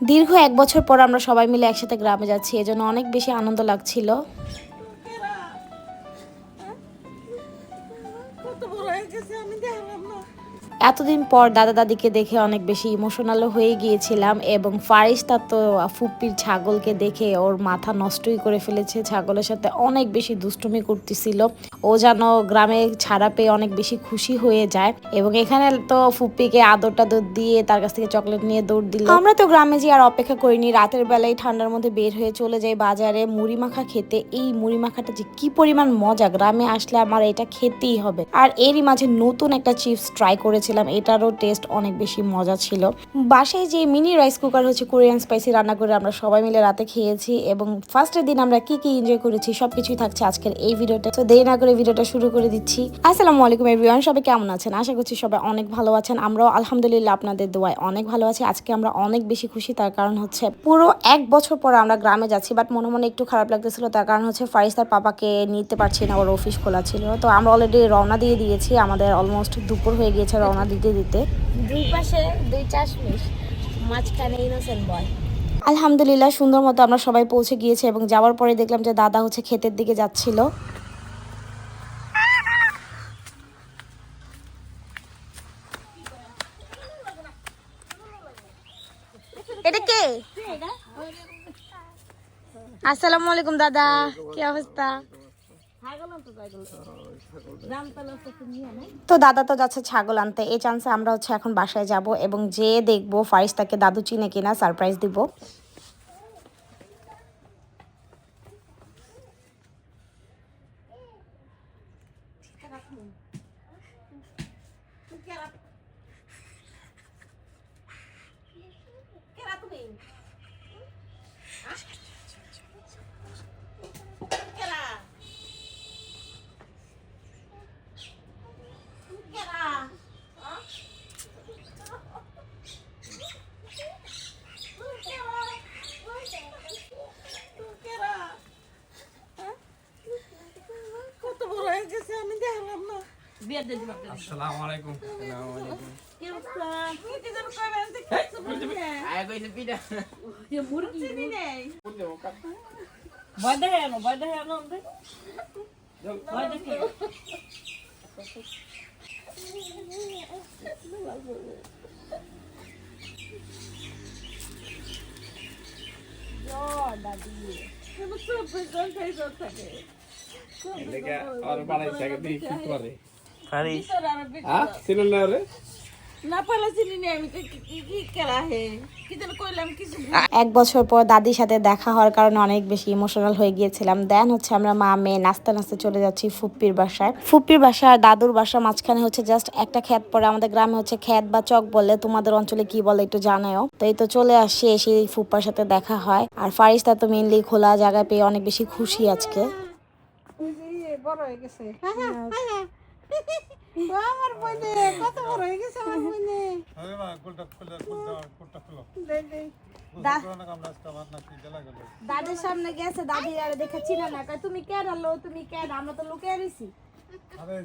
দীর্ঘ 1 বছর পর আমরা সবাই মিলে একসাথে গ্রামে যাচ্ছি, এজন্য অনেক বেশি আনন্দ লাগছিল। এতদিন পর দাদা দাদিকে দেখে অনেক বেশি ইমোশনাল হয়ে গিয়েছিলাম এবং ফারিস্তা তো ফুপ্পির ছাগলকে দেখে ওর মাথা নষ্টই করে ফেলেছে। ছাগলের সাথে অনেক বেশি দুষ্টুমি করতেছিল। ও যেন গ্রামে ছাড়া পেয়ে অনেক বেশি খুশি হয়ে যায় এবং এখানে তো ফুপ্পিকে আদর টাদর দিয়ে তার কাছ থেকে চকলেট নিয়ে দৌড় দিল। আমরা তো গ্রামে যে আর অপেক্ষা করিনি, রাতের বেলায় ঠান্ডার মধ্যে বের হয়ে চলে যাই বাজারে মুড়ি মাখা খেতে। এই মুড়ি মাখাটা যে কি পরিমাণ মজা, গ্রামে আসলে আমার এটা খেতেই হবে। আর এরই মাঝে নতুন একটা চিপস ট্রাই করেছিলাম, এটারও টেস্ট অনেক বেশি মজা ছিল। বাসায় যে মিনি রাইস কুকার হচ্ছে কোরিয়ান স্পাইসি রান্না করে আমরা সবাই মিলে রাতে খেয়েছি এবং ফার্স্টের দিন আমরা কি কি এনজয় করেছি সবকিছুই থাকছে আজকের এই ভিডিওতে। তো দেরি না করে ভিডিওটা শুরু করে দিচ্ছি। আসসালামু আলাইকুম এভরিওয়ান, সবাই কেমন আছেন? আশা করছি সবাই অনেক ভালো আছেন। আমরাও আলহামদুলিল্লাহ আপনাদের দোয়ায় অনেক ভালো আছি। আজকে আমরা অনেক বেশি খুশি, তার কারণ হচ্ছে পুরো 1 বছর পর আমরা গ্রামে যাচ্ছি। বাট মনে মনে একটু খারাপ লাগতেছিল, তার কারণ হচ্ছে ফারিস্তার পাপাকে নিতে পারছি না, ওর অফিস খোলা ছিল। তো আমরা অলরেডি রওনা দিয়ে দিয়েছি, আমাদের অলমোস্ট দুপুর হয়ে গিয়েছে রওনা দিতে দিতে। দুই পাশে দুই চাশমিশ, মাঝখানে ইনোসেন্ট বয়। আলহামদুলিল্লাহ সুন্দর মতো আমরা সবাই পৌঁছে গিয়েছি এবং যাওয়ার পরে দেখলাম যে দাদা হচ্ছে ক্ষেতের দিকে যাচ্ছিল। এটা কে? আসসালামু আলাইকুম দাদা, কি অবস্থা? তো দাদা তো যাচ্ছে ছাগল আনতে, এই চান্সে আমরা হচ্ছে এখন বাসায় যাব এবং যে দেখবো ফারিস্তাকে দাদু চিনে কিনা, সারপ্রাইজ দিব। আসসালামু আলাইকুম। এক বছর পর দাদির সাথে দেখা হওয়ার কারণে অনেক বেশি ইমোশনাল হয়ে গিয়েছিলাম। দেন হচ্ছে আমরা মা মেয়ে নাচতে নাচতে চলে যাচ্ছি ফুপ্পির বাসায়। ফুপ্পির বাসা আর দাদুর বাসা মাঝখানে হচ্ছে জাস্ট একটা ক্ষেত পড়ে। আমাদের গ্রামে হচ্ছে ক্ষেত বা চক বলে, তোমাদের অঞ্চলে কি বলে একটু জানাও। তো এই তো চলে আসছি, এসে ফুপ্পার সাথে দেখা হয়। আর ফারিস্তা তো মেইনলি খোলা জায়গা পেয়ে অনেক বেশি খুশি আজকে। বড় হয়ে গেছে আমার বইনে, কত বড় হয়ে গেছে আমার বইনে। আরে মা গোলটা খুলে কোটটা খুলো দে দে দাদির সামনে গেছে, দাদি আর দেখে চিনা না, কয় তুমি কে রালো, তুমি কে? আমরা তো লুকিয়ে রইছি। আরে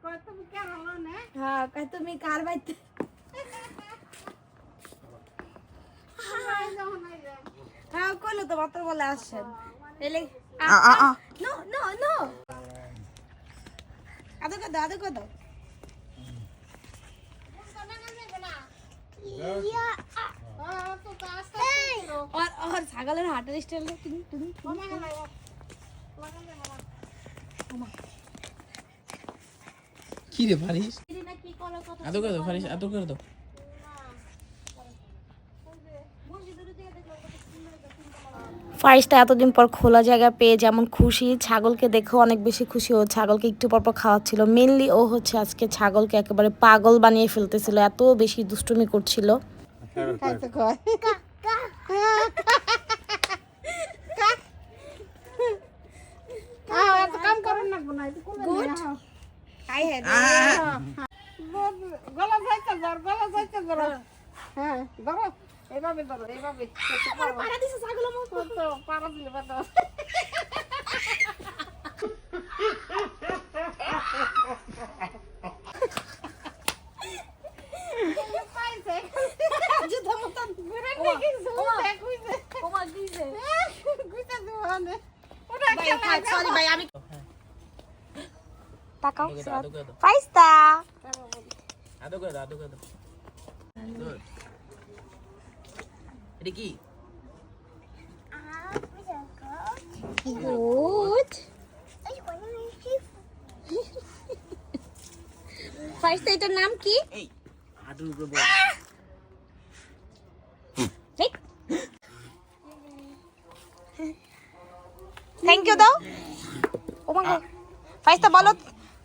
কয় তুমি কে রালো না? হ্যাঁ, কয় তুমি কার বাইতে? হ্যাঁ কইলো তো মাত্র বলে আসছেন। এলে নো নো নো আদো কদো আদো কদো और ছাগলের হাটের স্টাইল তুমি তুমি কি রে ফারিস? আদর করে দাও ফারিস, আদর করে দাও। ফারিস্তা এতদিন পর খোলা জায়গা পেয়ে যেমন খুশি, ছাগলকে দেখেও অনেক বেশি খুশি। ও ছাগলকে একটু পর পর খাওয়াচ্ছিল। মেনলি ও হচ্ছে আজকে ছাগলকে একেবারে পাগল বানিয়ে ফেলতেছিল, এত বেশি দুষ্টুমি করছিল। এইভাবে ধরো, এইভাবে পাড়া দিছে ছাগল আমার তো পাড়া দিলে বাবা পাইছে জুতা মত সরি ভাই আমি তাকাও আদো করে দাও ফাইস্তা আদো করে দাও Good. এটা কি গুড ফাইস্তা এটার নাম কি এই হাঁটুর উপরে বল থ্যাংক ইউ দাও ও মা গো ফাইস্তা বলো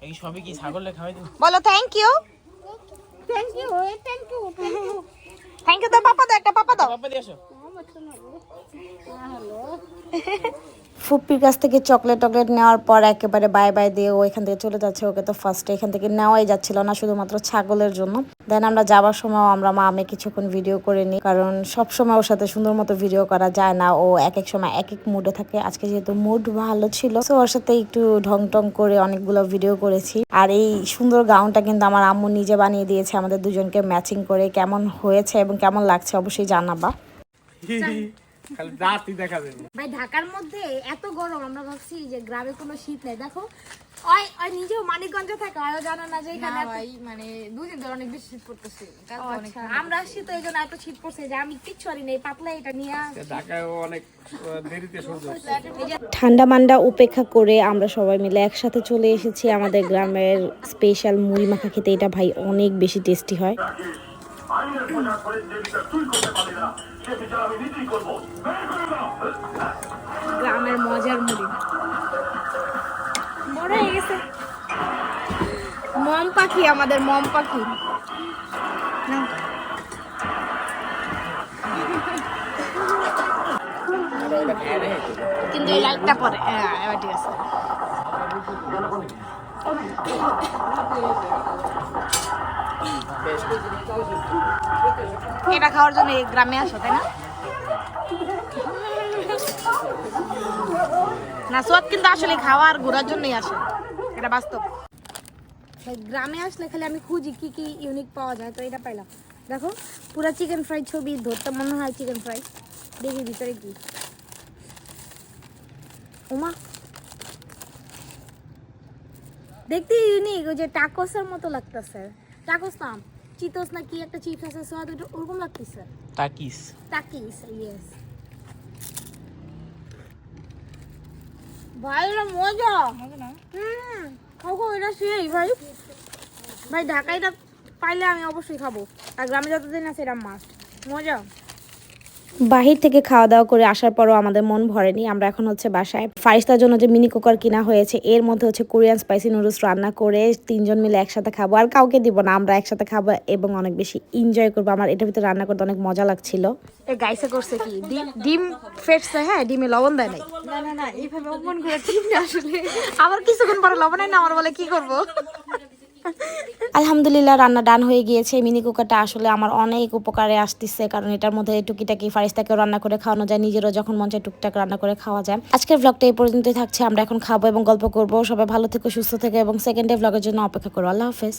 এই সবই কি ছাগলে খাওয়াই দিন বলো thank you thank you thank you দাও পাপা দাও একটা পাপা দাও বাবা দিয়ে আসো ফুপ্পির কাছ থেকে চকলেট নেওয়ার পর একেবারে বাই বাই দিয়ে ও এখান থেকে চলে যাচ্ছে ওকে তো ফার্স্টে এখান থেকে নেওয়াই যাচ্ছিল না শুধুমাত্র ছাগলের জন্য দেন আমরা যাবার সময় আমরা মা আমি কিছুক্ষণ ভিডিও করে নিই কারণ সব সময় ওর সাথে সুন্দর মতো ভিডিও করা যায় না ও এক এক সময় এক এক মুডে থাকে আজকে যেহেতু মুড ভালো ছিল তো ওর সাথে একটু ঢং টং করে অনেকগুলো ভিডিও করেছি আর এই সুন্দর গাউনটা কিন্তু আমার আম্মু নিজে বানিয়ে দিয়েছে আমাদের দুজনকে ম্যাচিং করে কেমন হয়েছে এবং কেমন লাগছে অবশ্যই জানাবা খালি দাঁতই দেখা যাবে ভাই ঢাকার মধ্যে এত গরম আমরা ভাবছি যে গ্রামে কোনো শীত নেই দেখো ওই ওই নিজেও মানিকগঞ্জে থাকে আয়ও জানো না যে এখানে ভাই মানে দুদিন ধরে অনেক বেশি শীত পড়তেছে আচ্ছা, আমরা শীত এই জন্য এত শীত পড়ছে যে আমি কিচ্ছু আনি নেই পাতলা এটা নিয়ে ঢাকায় অনেক দেরিতে সূর্য ঠান্ডা মান্ডা উপেক্ষা করে আমরা সবাই মিলে একসাথে চলে এসেছি আমাদের গ্রামের স্পেশাল মুড়ি মাখা খেতে এটা ভাই অনেক বেশি টেস্টি হয় গ্রামের মজার মুড়ি বড় হয়ে গেছে মম পাখি আমাদের মম পাখি কিন্তু এই লাইটটা পরে হ্যাঁ এবার ঠিক আছে এটা খাওয়ার জন্য এই গ্রামে আসো তাই না না সোয়াদ কিন্তু আসলে খাওয়ার ঘোরার জন্যই আসে এটা বাস্তব গ্রামে আসলে খালি আমি খুঁজি কি কি ইউনিক পাওয়া যায় তো এটা পাইলাম দেখো পুরা চিকেন ফ্রাই ছবি ধরতে মনে হয় চিকেন ফ্রাই দেখি ভিতরে কি ওমা দেখতে ইউনিক ওই যে টাকোসের মতো লাগতেছে টাকোস নাম চিতোস না কি একটা চিপস আছে সোয়াদ ওরকম লাগতেছে টাকিস টাকিস ইয়েস ভাই এটা মজা খাবো এটা সেই ভাই ভাই ঢাকায় এটা পাইলে আমি অবশ্যই খাবো আর গ্রামে যতদিন আছে এটা মাস্ট মজা বাহির থেকে খাওয়া দাওয়া করে আসার পরও আমাদের মন ভরেনি আমরা এখন হচ্ছে বাসায় ফারিস্তার জন্য যে মিনি কুকার কিনা হয়েছে এর মধ্যে হচ্ছে কোরিয়ান স্পাইসি নুডলস রান্না করে তিনজন মিলে একসাথে খাবো আর কাউকে দিব না আমরা একসাথে খাবো এবং অনেক বেশি এনজয় করবো আমার এটার ভিতরে রান্না করতে অনেক মজা লাগছিল এ গাইসে করছে কি ডিম ফেটছে হ্যাঁ ডিমে লবণ দেয় নাই না এইভাবে অপমান করে ঠিক না আসলে আবার কিছুক্ষণ পরে লবণের না আমার বলে কি করবো আলহামদুলিল্লাহ রান্না ডান হয়ে গিয়েছে মিনি কুকারটা আসলে আমার অনেক উপকারে আসতেছে কারণ এটার মধ্যে টুকিটাকি ফারিস্তাকেও রান্না করে খাওয়ানো যায় নিজেরও যখন মন চায় টুকটাক রান্না করে খাওয়া যায় আজকের ব্লগটা এই পর্যন্তই থাকছে আমরা এখন খাবো এবং গল্প করবো সবাই ভালো থেকো সুস্থ থেকে এবং সেকেন্ড ডে ব্লগের জন্য অপেক্ষা করো আল্লাহ হাফেজ